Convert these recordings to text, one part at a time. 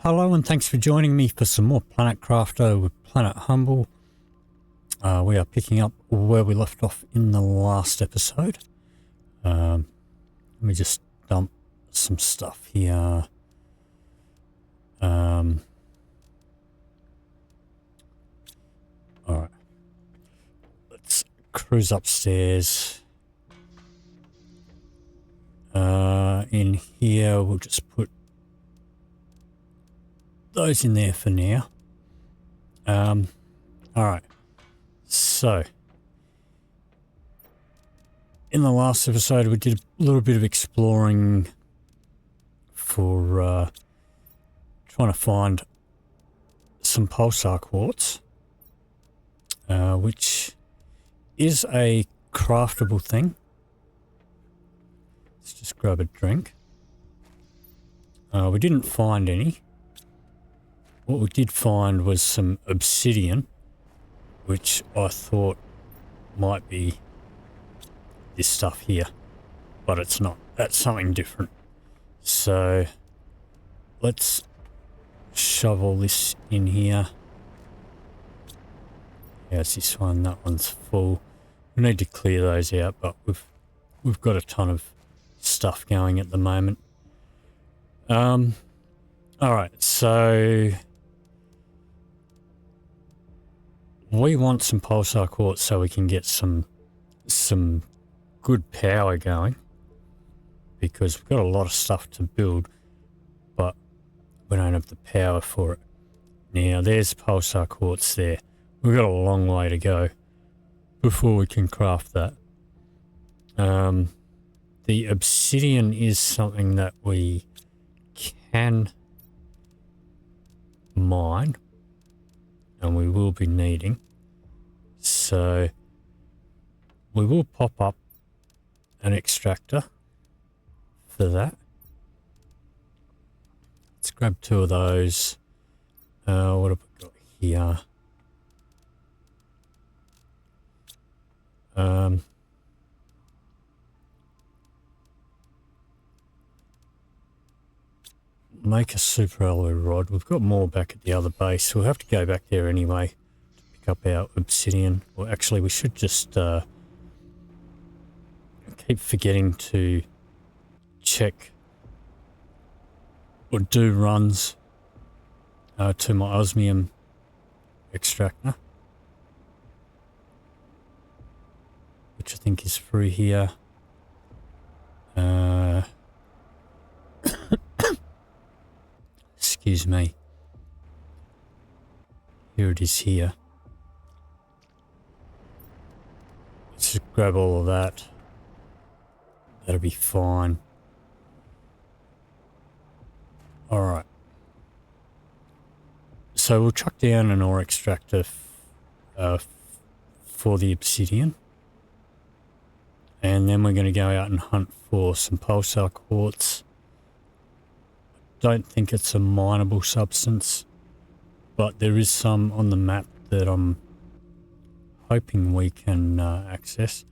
Hello and thanks for joining me for some more Planet Crafter with Planet Humble. We are picking up where we left off in the last episode. Let me just dump some stuff here. Alright. Let's cruise upstairs. In here we'll just put those in there for now. Alright, so in the last episode we did a little bit of exploring for trying to find some pulsar quartz, which is a craftable thing. Let's just grab a drink. We didn't find any. What we did find was some obsidian, which I thought might be this stuff here, but it's not. That's something different. So let's shovel this in here. How's this one? That one's full. We need to clear those out, but we've got a ton of stuff going at the moment. All right, so we want some pulsar quartz so we can get some good power going, because we've got a lot of stuff to build, but we don't have the power for it. Now there's pulsar quartz there. We've got a long way to go before we can craft that. The obsidian is something that we can mine, and we will be needing, so we will pop up an extractor for that. Let's grab two of those. What have we got here? Make a super alloy rod. We've got more back at the other base. We'll have to go back there anyway to pick up our obsidian. Well, actually, we should just keep forgetting to check or do runs to my osmium extractor, which I think is through here. Excuse me. Here it is here. Let's just grab all of that. That'll be fine. Alright. So we'll chuck down an ore extractor for the obsidian. And then we're going to go out and hunt for some pulsar quartz. Don't think it's a mineable substance, but there is some on the map that I'm hoping we can access.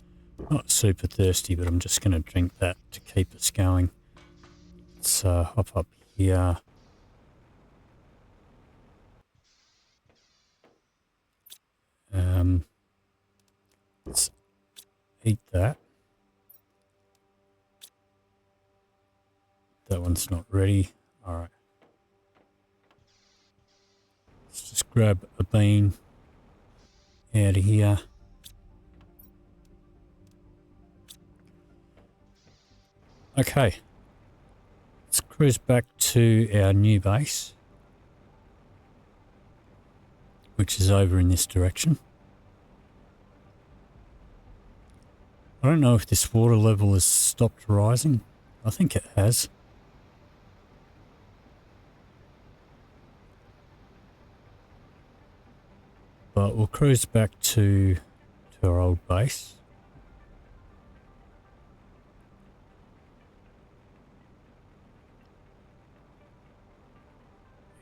Not super thirsty, but I'm just going to drink that to keep us going. Let's hop up here. Let's eat that. That one's not ready. Alright. Let's just grab a bean out of here. Okay. Let's cruise back to our new base, which is over in this direction. I don't know if this water level has stopped rising. I think it has. But we'll cruise back to our old base.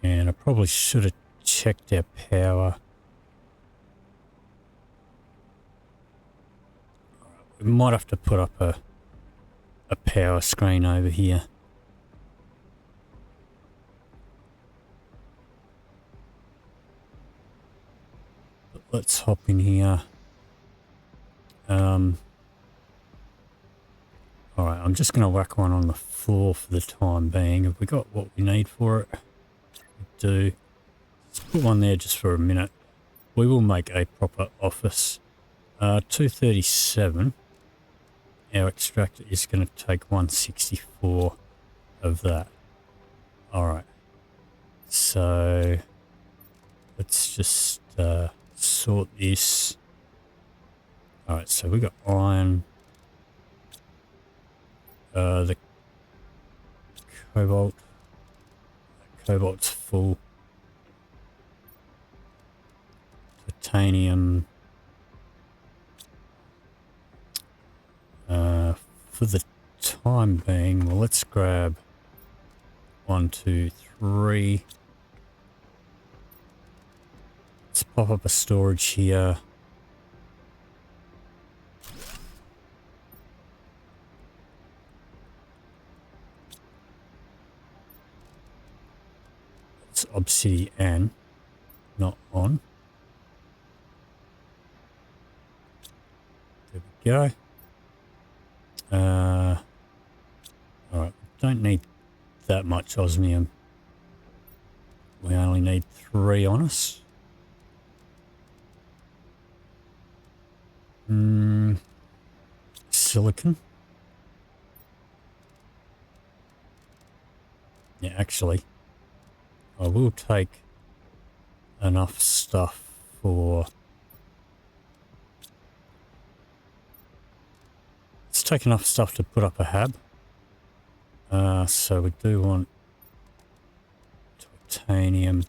And I probably should have checked our power. We might have to put up a power screen over here. let's hop in here. Alright, I'm just going to whack one on the floor for the time being. Have we got what we need for it? We do. Let's put one there just for a minute. We will make a proper office. 237. Our extractor is going to take 164 of that. Alright. So, let's just sort this. Alright, so we got iron. The cobalt. Cobalt's full. Titanium. For the time being, well, let's grab 1, 2, 3. Let's pop up a storage here. It's Obsidian, not on. There we go. Alright, don't need that much osmium. We only need 3 on us. Silicon. Yeah, actually, I will take enough stuff for... Let's take enough stuff to put up a hab. So we do want titanium.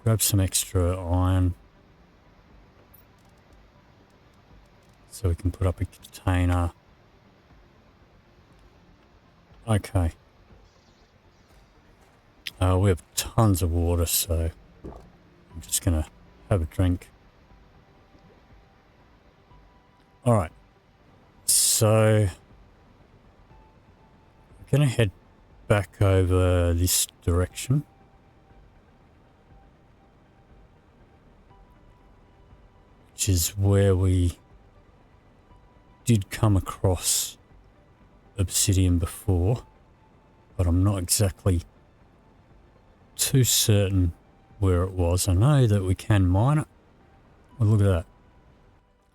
Grab some extra iron. So we can put up a container. Okay. We have tons of water, so I'm just going to have a drink. Alright. So, I'm going to head back over this direction. Which is where we did come across obsidian before, but I'm not exactly too certain where it was. I know that we can mine it. Oh, look at that.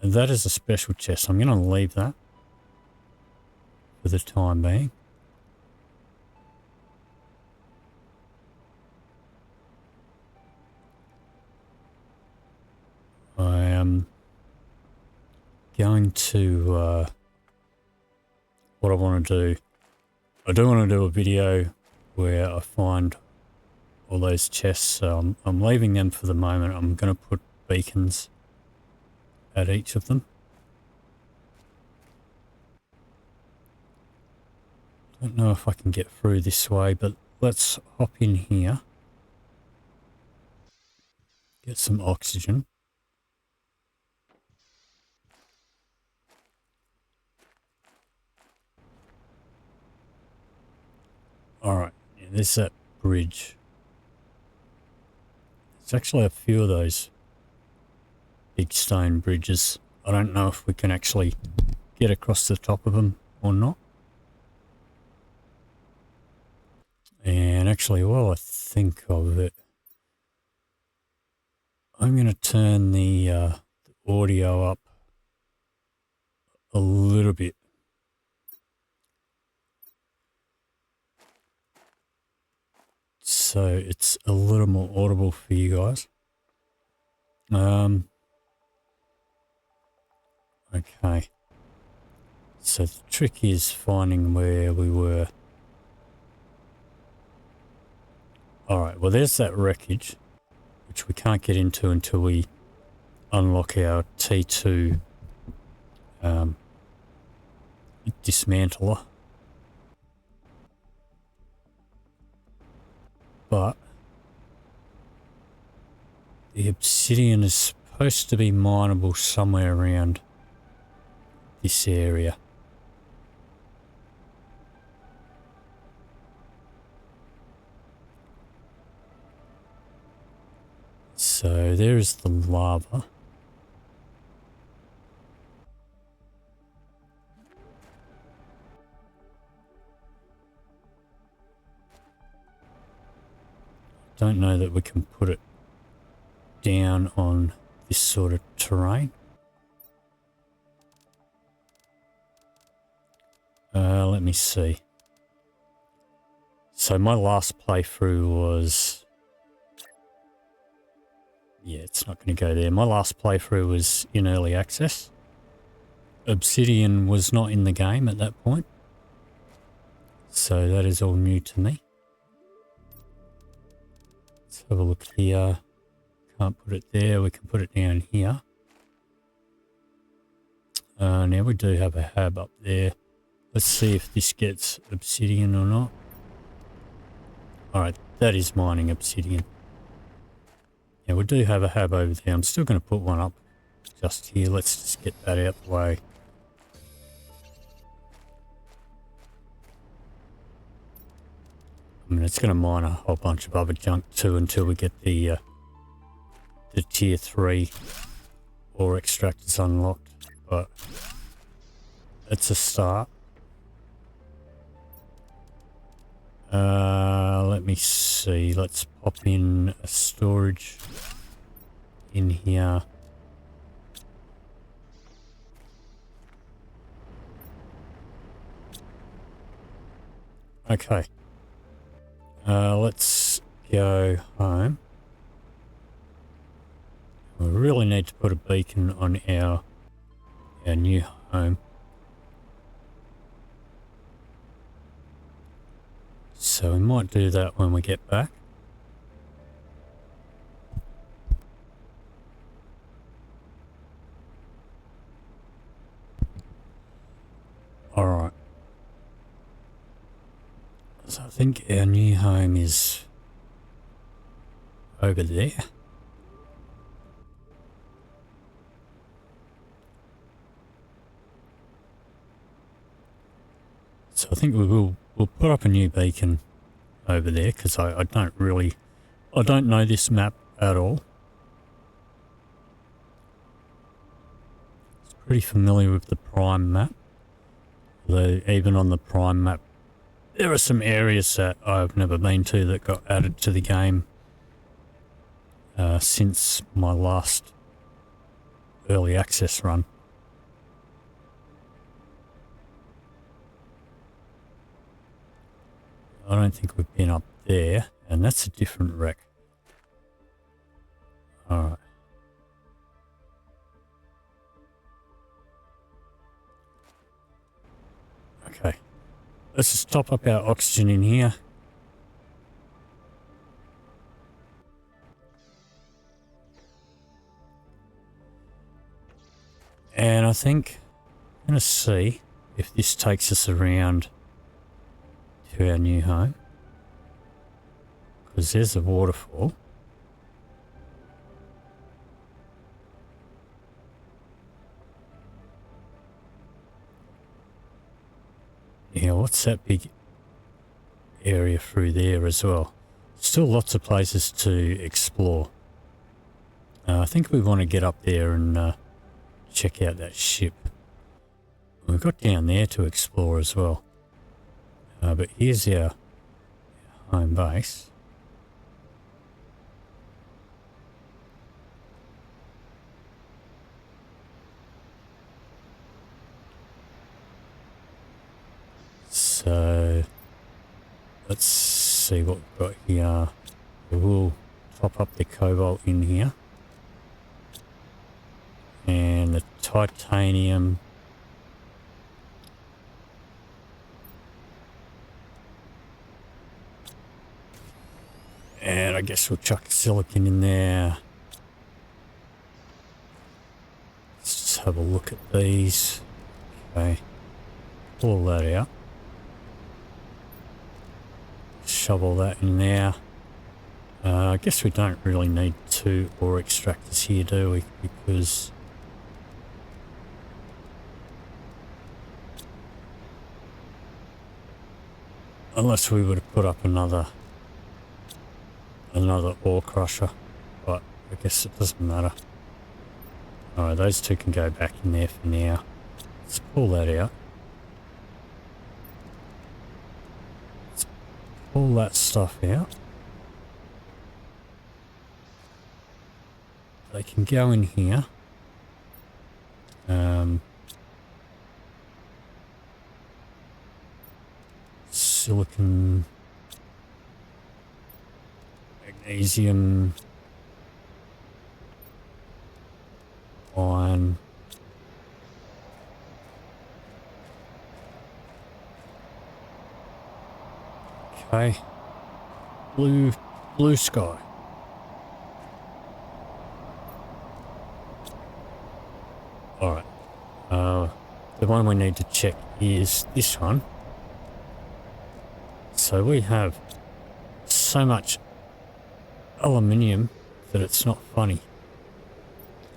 And that is a special chest. I'm going to leave that for the time being. I am going to, what I want to do, I do want to do a video where I find all those chests, so I'm leaving them for the moment. I'm going to put beacons at each of them. Don't know if I can get through this way, but let's hop in here. Get some oxygen. Alright, yeah, there's that bridge. There's actually a few of those big stone bridges. I don't know if we can actually get across the top of them or not. And actually, while I think of it, I'm going to turn the audio up a little bit. So it's a little more audible for you guys. Okay. So the trick is finding where we were. Alright, well there's that wreckage, which we can't get into until we unlock our T2 dismantler. But the obsidian is supposed to be mineable somewhere around this area. So there's the lava. Don't know that we can put it down on this sort of terrain. Let me see. So my last playthrough was... yeah, it's not going to go there. My last playthrough was in early access. Obsidian was not in the game at that point. So that is all new to me. Let's have a look here. Can't put it there. We can put it down here. Now we do have a hab up there. Let's see if this gets obsidian or not. Alright, that is mining obsidian. Yeah, we do have a hab over there. I'm still going to put one up just here. Let's just get that out the way. I mean, it's going to mine a whole bunch of other junk too until we get the tier 3 ore extractors unlocked. But it's a start. Let me see. Let's pop in a storage in here. Okay. Let's go home. We really need to put a beacon on our new home. So we might do that when we get back. Alright. So I think our new home is over there. So I think we'll put up a new beacon over there because I don't know this map at all. It's pretty familiar with the Prime map. Although even on the Prime map there are some areas that I've never been to that got added to the game since my last early access run. I don't think we've been up there, and that's a different wreck. Alright. Okay. Let's just top up our oxygen in here. And I think I'm going to see if this takes us around to our new home. Because there's a waterfall. Yeah, what's that big area through there as well? Still lots of places to explore. I think we want to get up there and check out that ship. We've got down there to explore as well. But here's our home base. So let's see what we've got here. We'll top up the cobalt in here. And the titanium. And I guess we'll chuck silicon in there. Let's just have a look at these. Okay. Pull that out. Shovel that in there. I guess we don't really need 2 ore extractors here, do we? Because unless we would have put up another ore crusher, but I guess it doesn't matter. Alright, those two can go back in there for now. Let's pull that out. Let's pull that stuff out. They can go in here. Silicon, magnesium, iron. Okay. Blue sky. Alright. The one we need to check is this one. So we have so much aluminium that it's not funny.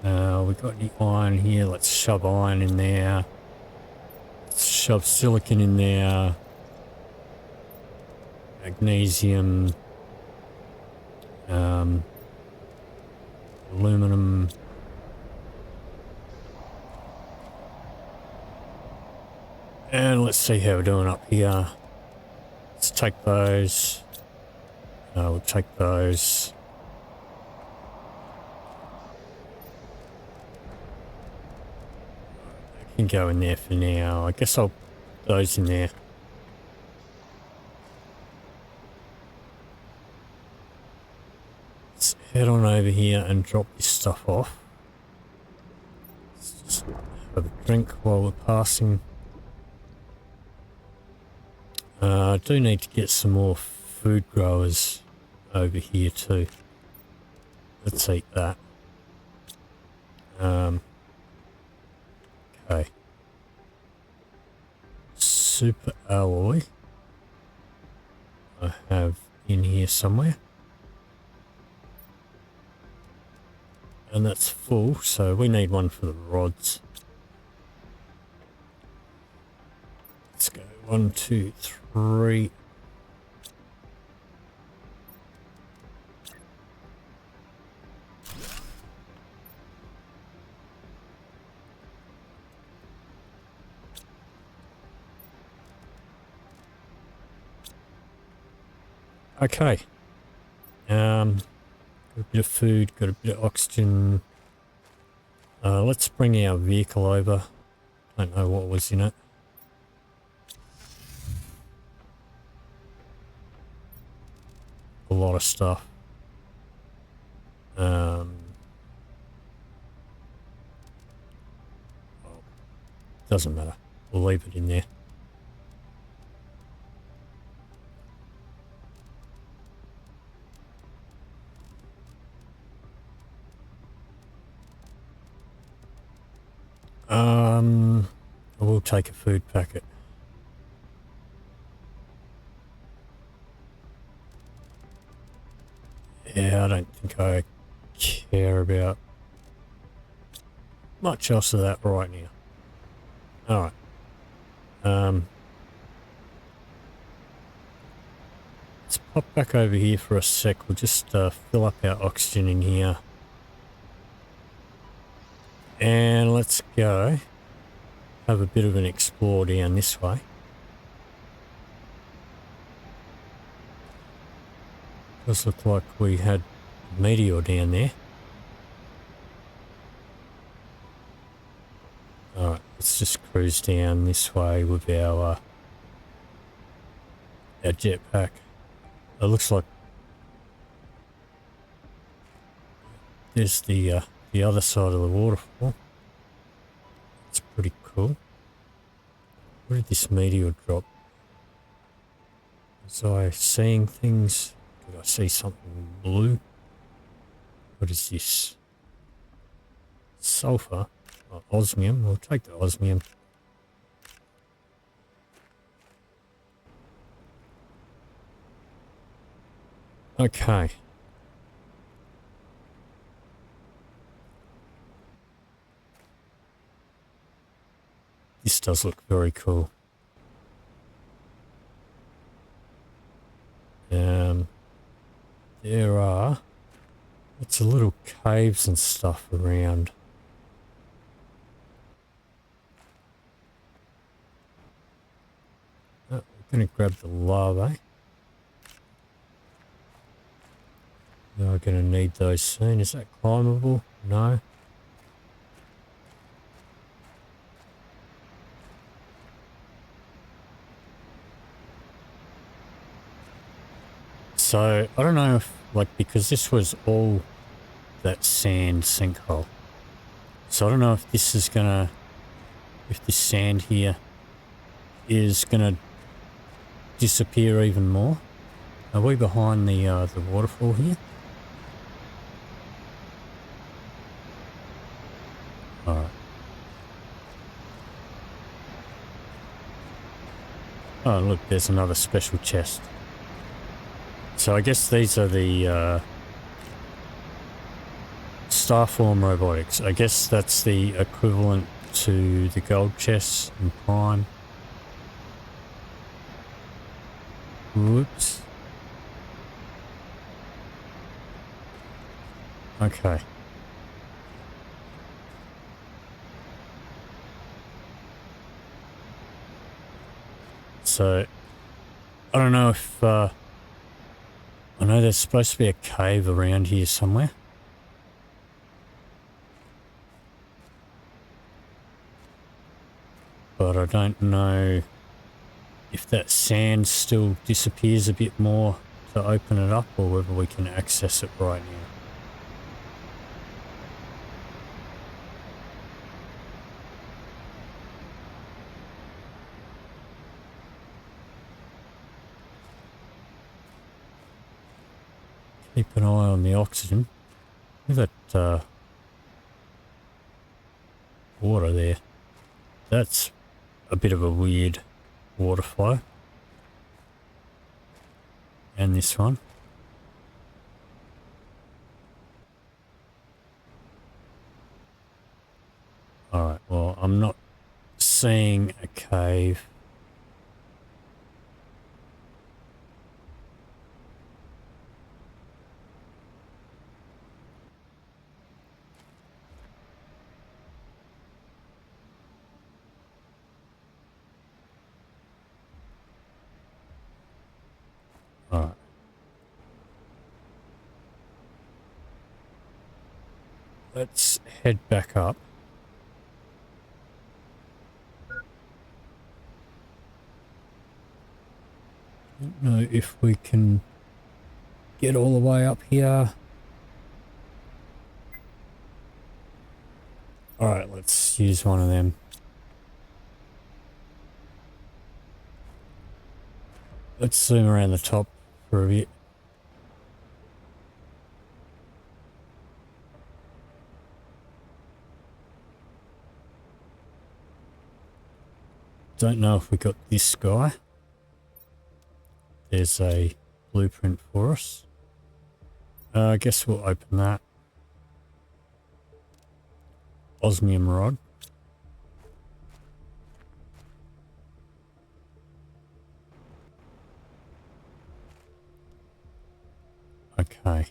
We've got the iron here. Let's shove iron in there. Let's shove silicon in there. Magnesium. Aluminum. And let's see how we're doing up here. Let's take those. We'll take those. They can go in there for now. I guess I'll put those in there. Let's head on over here and drop this stuff off. Let's just have a drink while we're passing. I do need to get some more food growers over here too. Let's eat that. Okay. Super alloy. I have in here somewhere. And that's full, so we need one for the rods. Let's go 1, 2, 3. Okay. Got a bit of food, got a bit of oxygen. Let's bring our vehicle over. Don't know what was in it. A lot of stuff. Well, doesn't matter. We'll leave it in there. I will take a food packet. Yeah, I don't think I care about much else of that right now. Alright. Let's pop back over here for a sec. We'll just fill up our oxygen in here. And let's go have a bit of an explore down this way. Does look like we had a meteor down there. Alright, let's just cruise down this way with our jetpack. It looks like there's the other side of the waterfall. It's pretty cool. Where did this meteor drop? Was I seeing things? Did I see something blue? What is this? Sulfur? Oh, osmium. We'll take the osmium. Okay. This does look very cool. There are... Lots of little caves and stuff around. Oh, we're going to grab the larvae. We are going to need those soon. Is that climbable? No. So, I don't know if, like, because this was all that sand sinkhole. So I don't know if this is gonna, if this sand here is gonna disappear even more. Are we behind the waterfall here? Alright. Oh look, there's another special chest. So I guess these are the Starform robotics. I guess that's the equivalent to the gold chests in Prime. Whoops. Okay. So, I don't know if, I know there's supposed to be a cave around here somewhere. But I don't know if that sand still disappears a bit more to open it up or whether we can access it right now. Keep an eye on the oxygen. Look at that water there. That's a bit of a weird water flow. And this one. Alright, well, I'm not seeing a cave. Alright. Let's head back up. Don't know if we can get all the way up here. Alright, let's use one of them. Let's zoom around the top for a bit. Don't know if we got this guy. There's a blueprint for us. I guess we'll open that. Osmium rod. Okay.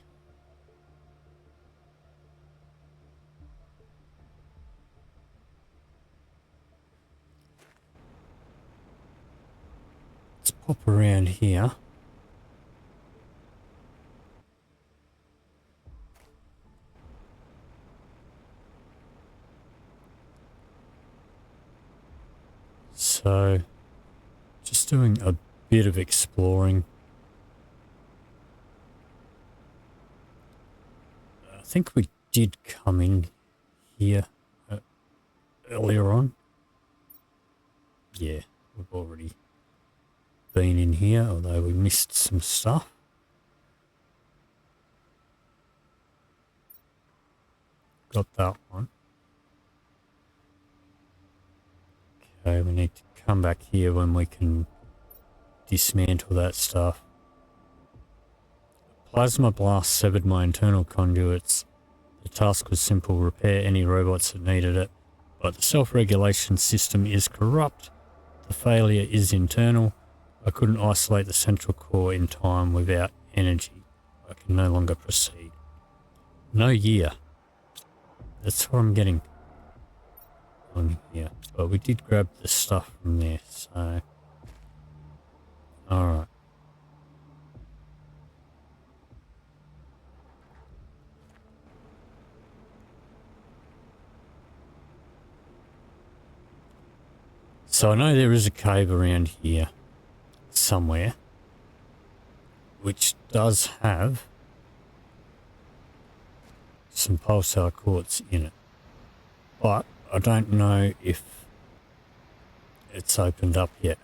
Let's pop around here. So, just doing a bit of exploring. I think we did come in here earlier on. Yeah, we've already been in here, although we missed some stuff. Got that one. Okay, we need to come back here when we can dismantle that stuff. Plasma blast severed my internal conduits. The task was simple: repair any robots that needed it. But the self-regulation system is corrupt. The failure is internal. I couldn't isolate the central core in time without energy. I can no longer proceed. No year. That's what I'm getting on here. But we did grab the stuff from there, so... Alright. So I know there is a cave around here somewhere, which does have some pulsar quartz in it. But I don't know if it's opened up yet.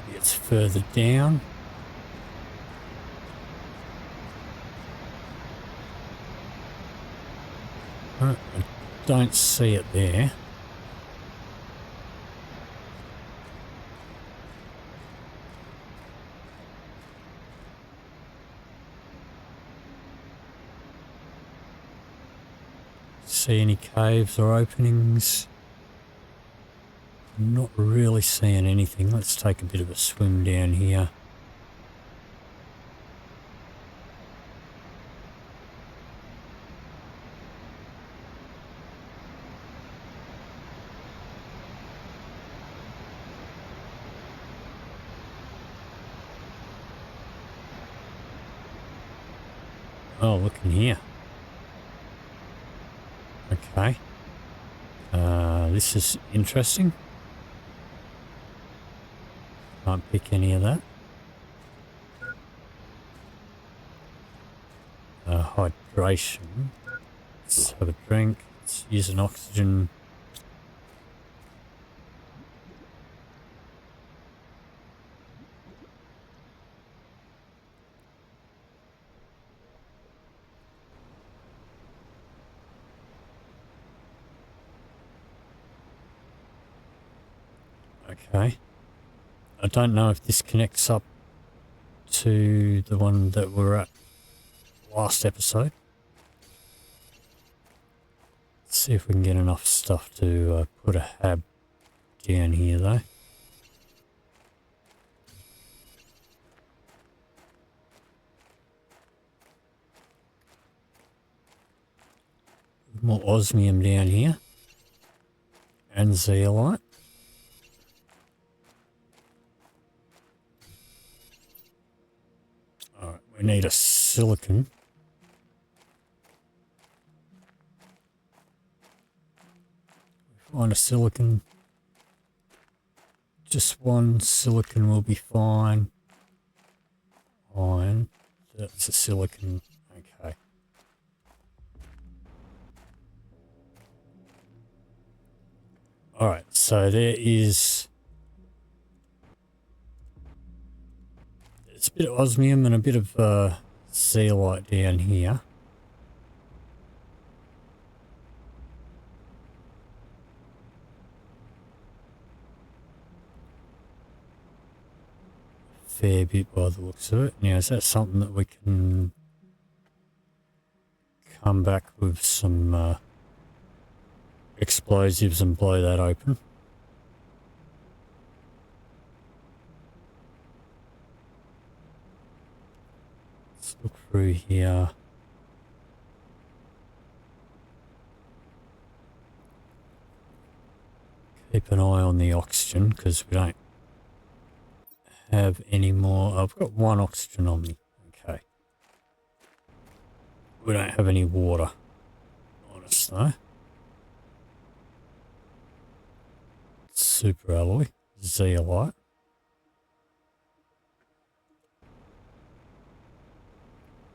Maybe it's further down. I don't see it there. See any caves or openings? I'm not really seeing anything. Let's take a bit of a swim down here. Oh, look in here. Okay. This is interesting. Can't pick any of that. Hydration. Let's have a drink. Let's use an oxygen. Okay. I don't know if this connects up to the one that we're at last episode. Let's see if we can get enough stuff to put a hab down here though. More osmium down here. And zeolite. Alright, we need a silicon. Find a silicon. Just one silicon will be fine. Iron. That's a silicon. Okay. Alright, so there's a bit of osmium and a bit of zeolite down here. Fair bit by the looks of it. Now, is that something that we can come back with some explosives and blow that open? Let's look through here. Keep an eye on the oxygen because we don't have any more. I've got one oxygen on me. Okay. We don't have any water on us though. Super alloy, zeolite.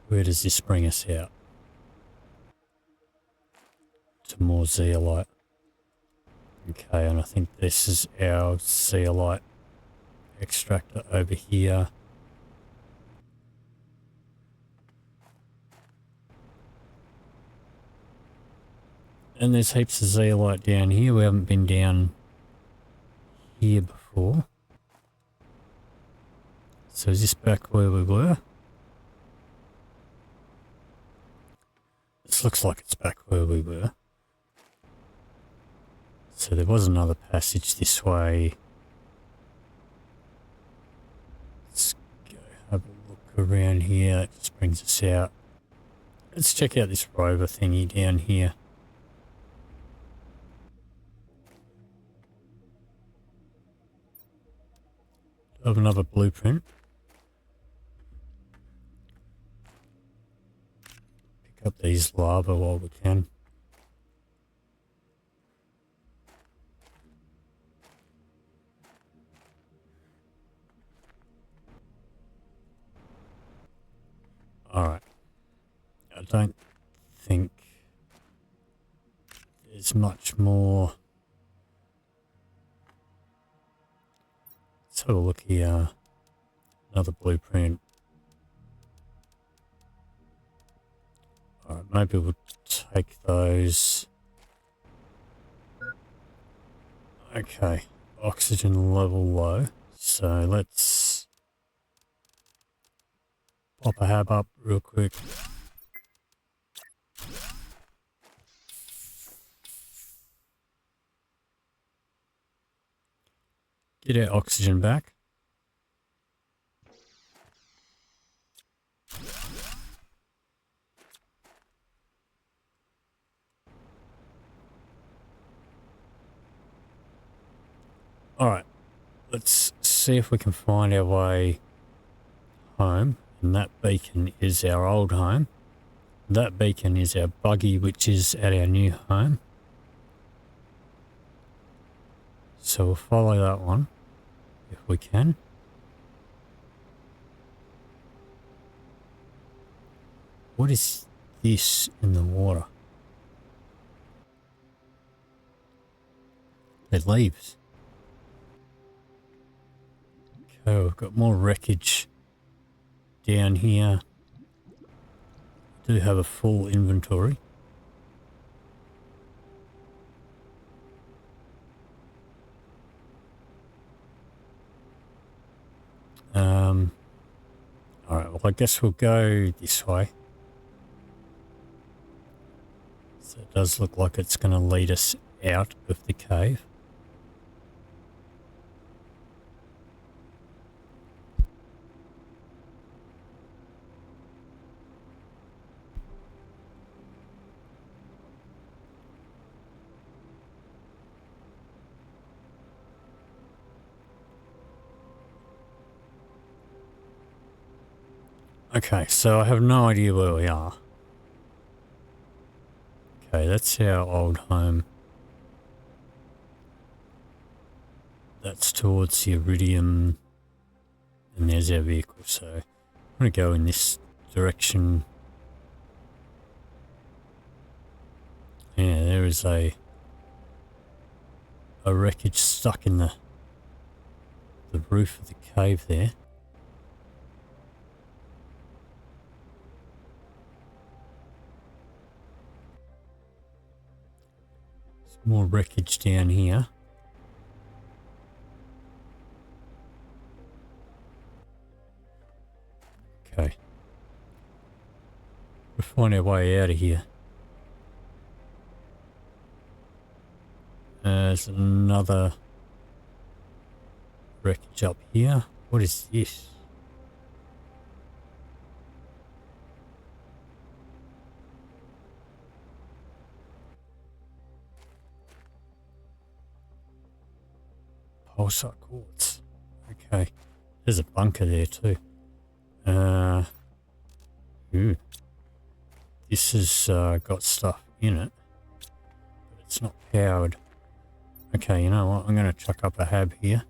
Where does this bring us out? To more zeolite. Okay, and I think this is our zeolite extractor over here. And there's heaps of zeolite down here. We haven't been down here before. So is this back where we were? looks like it's back where we were. So there was another passage this way. Let's go have a look around here. It just brings us out. Let's check out this rover thingy down here. Have another blueprint. Pick up these lava while we can. Alright. I don't think there's much more. Let's have a look here. Another blueprint. Alright, maybe we'll take those. Okay, oxygen level low. So let's pop a hab up real quick. Get our oxygen back. Alright, let's see if we can find our way home. And that beacon is our old home. That beacon is our buggy, which is at our new home. So we'll follow that one if we can. What is this in the water? They're leaves. Okay, we've got more wreckage down here. We do have a full inventory. Alright, well I guess we'll go this way. So it does look like it's going to lead us out of the cave. Okay, so I have no idea where we are. Okay, that's our old home. That's towards the iridium. And there's our vehicle, so I'm going to go in this direction. Yeah, there is a wreckage stuck in the roof of the cave there. More wreckage down here. Okay. We'll find our way out of here. There's another wreckage up here. What is this? Pulsar quartz. Okay. There's a bunker there too. This has got stuff in it, but it's not powered. Okay, you know what? I'm going to chuck up a hab here.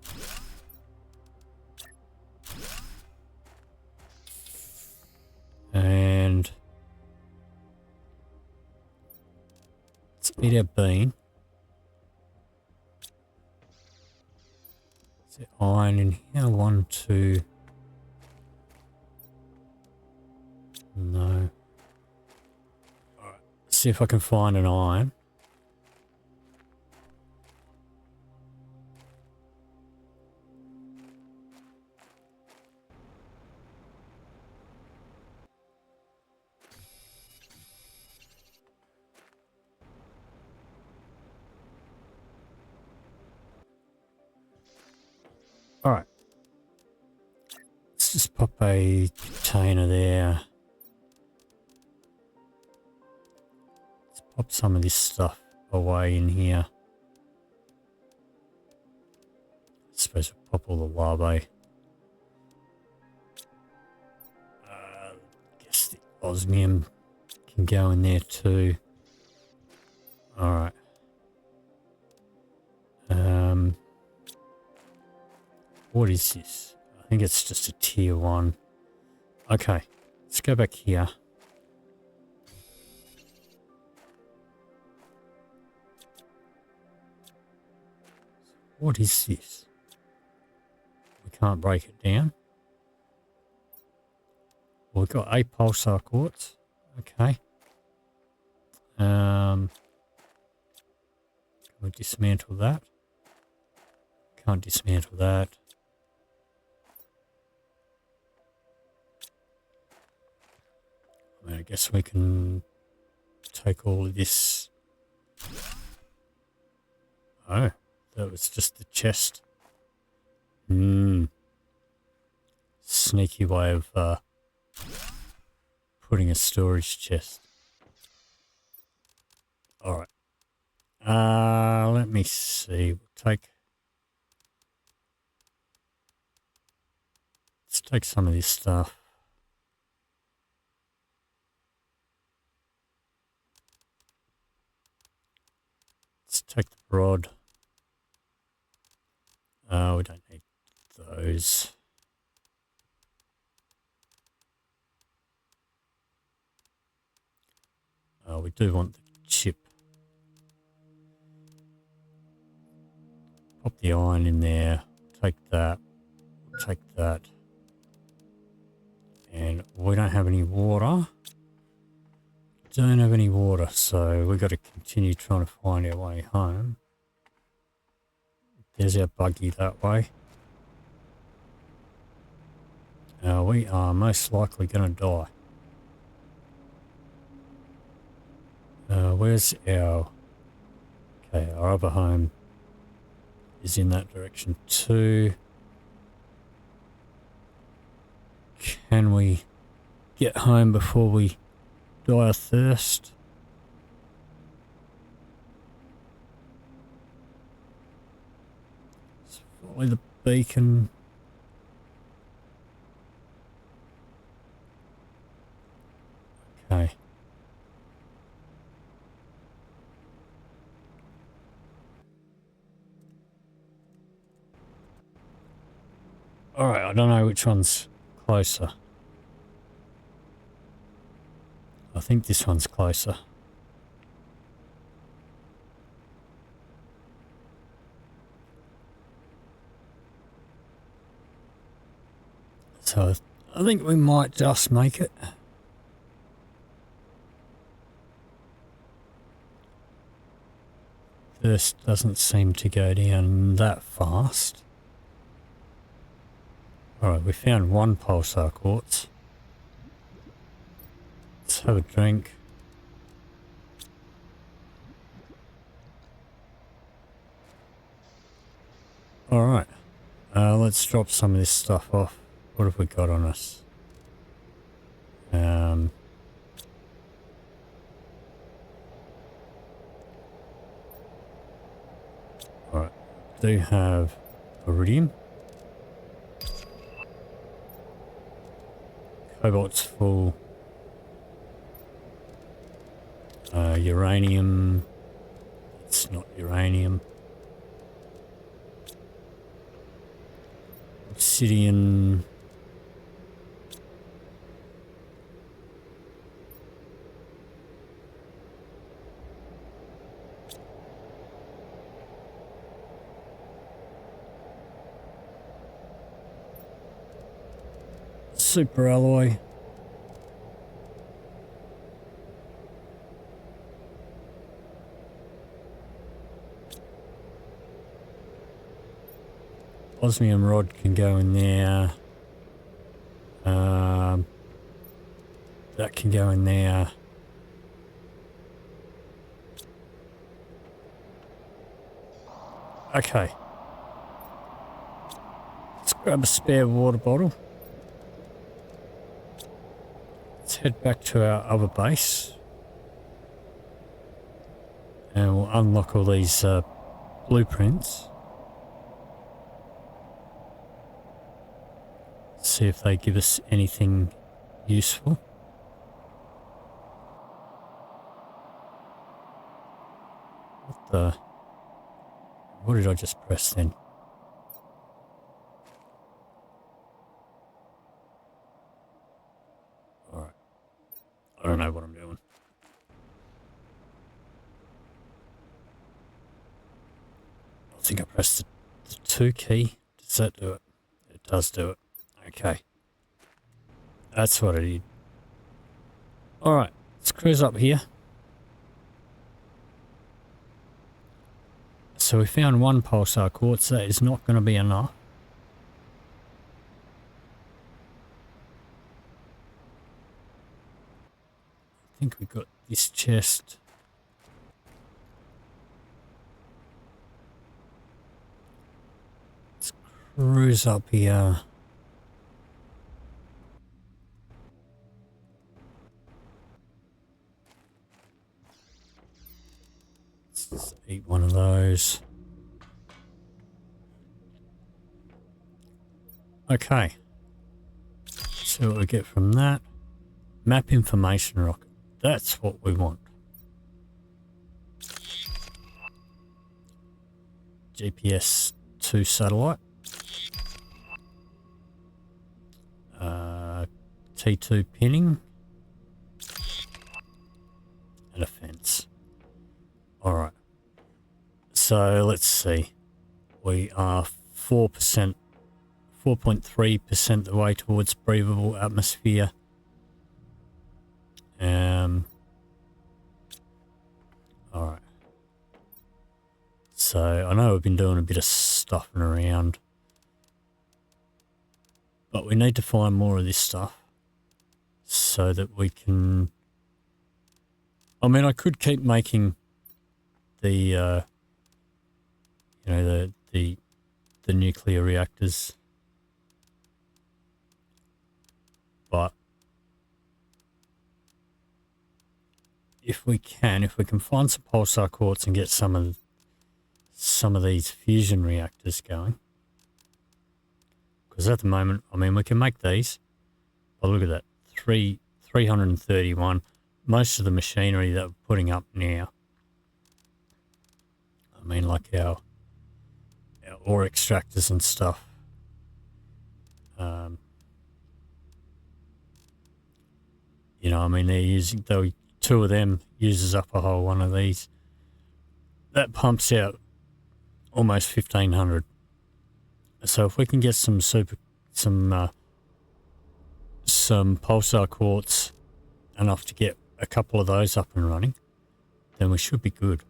And let's eat our bean. Is there iron in here? 1, 2. No. Alright, let's see if I can find an iron. just pop a container there. Let's pop some of this stuff away in here. I suppose we'll pop all the larvae. Guess the osmium can go in there too. Alright. What is this? I think it's just a tier 1. Okay, let's go back here. What is this? We can't break it down. Well, we've got 8 pulsar quartz. Okay. Can we dismantle that? Can't dismantle that. I guess we can take all of this. Oh, that was just the chest. Sneaky way of putting a storage chest. Alright. Let me see. Let's take some of this stuff. Let's take the rod. We don't need those. We do want the chip. Pop the iron in there. Take that. Take that. And we don't have any water. Don't have any water, so we've got to continue trying to find our way home. There's our buggy that way. We are most likely going to die. Where's our... Okay, our other home is in that direction too. Can we get home before we die of thirst? Let's follow the beacon. Okay. Alright, I don't know which one's closer. I think this one's closer. So I think we might just make it. Thirst doesn't seem to go down that fast. Alright, we found 1 pulsar quartz. Let's have a drink. Alright, let's drop some of this stuff off. What have we got on us? Alright, do have iridium. Cobalt's full. Uranium. It's not uranium. Obsidian. Super alloy. Osmium rod can go in there. That can go in there. Okay. Let's grab a spare water bottle. Let's head back to our other base. And we'll unlock all these blueprints. See if they give us anything useful. What did I just press then? Alright. I don't know what I'm doing. I think I pressed the 2 key. Does that do it? It does do it. Okay. That's what I did. Alright, let's cruise up here. So we found one pulsar quartz. That is not going to be enough. I think we got this chest. Let's cruise up here. Let's eat one of those. Okay. See what we get from that. Map information rocket. That's what we want. GPS 2 satellite. T2 pinning. And a fence. Alright. So let's see. We are 4%, 4.3% the way towards breathable atmosphere. Alright. So I know we've been doing a bit of stuffing around. But we need to find more of this stuff so that we can... I mean, I could keep making the, you know, the nuclear reactors. But if we can find some pulsar quartz and get some of these fusion reactors going. Because at the moment, I mean, we can make these. Oh, look at that. 331. Most of the machinery that we're putting up now. I mean, like our ore extractors and stuff. You know, I mean, two of them uses up a whole one of these. That pumps out almost 1,500. So if we can get some pulsar quartz, enough to get a couple of those up and running, then we should be good.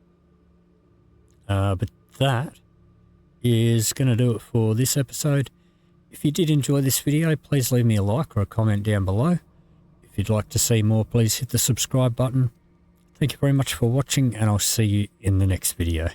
But that is going to do it for this episode. If you did enjoy this video, please leave me a like or a comment down below. If you'd like to see more, please hit the subscribe button. Thank you very much for watching, and I'll see you in the next video.